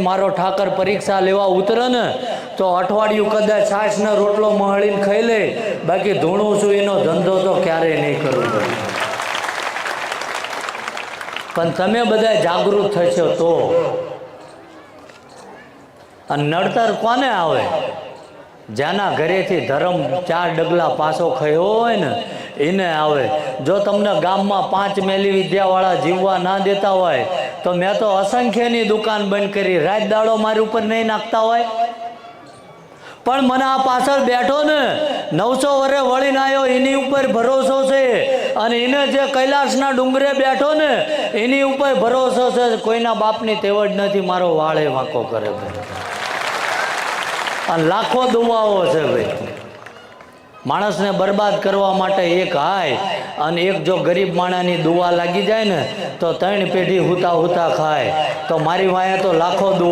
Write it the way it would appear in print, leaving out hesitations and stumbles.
મારો ઠાકર પરીક્ષા લેવા ઉતરે ને તો અઠવાડિયું કદાચ છાશનો રોટલો મહળીને ખાઈ લે, બાકી ધૂણું છું એનો ધંધો તો ક્યારેય નહીં કરવો પડે. પણ તમે બધા જાગૃત થશો તો. અને નડતર કોને આવે? જેના ઘરેથી ધર્મ 4 ડગલા પાછો ખયો હોય ને એને આવે. જો તમને ગામમાં 5 મેલી વિદ્યાવાળા જીવવા ના દેતા હોય તો મેં તો અસંખ્યની દુકાન બંધ કરી, રાત દાડો મારી ઉપર નહીં નાખતા હોય. પણ મને આ પાછળ બેઠો ને 900 વર્ષે વળીને આવ્યો એની ઉપર ભરોસો છે, અને એને જે કૈલાસના ડુંગરે બેઠો ને એની ઉપર ભરોસો છે. કોઈના બાપની તેવડ નથી, મારો વાળે વાંકો કરે ભાઈ. અને લાખો દુવાઓ છે ભાઈ. માણસને બરબાદ કરવા માટે એક હાય, અને એક જો ગરીબ માણસની દુવા લાગી જાય ને તો 3 પેઢી હુતા હુતા ખાય. તો મારી વાંહે તો લાખો દુવા.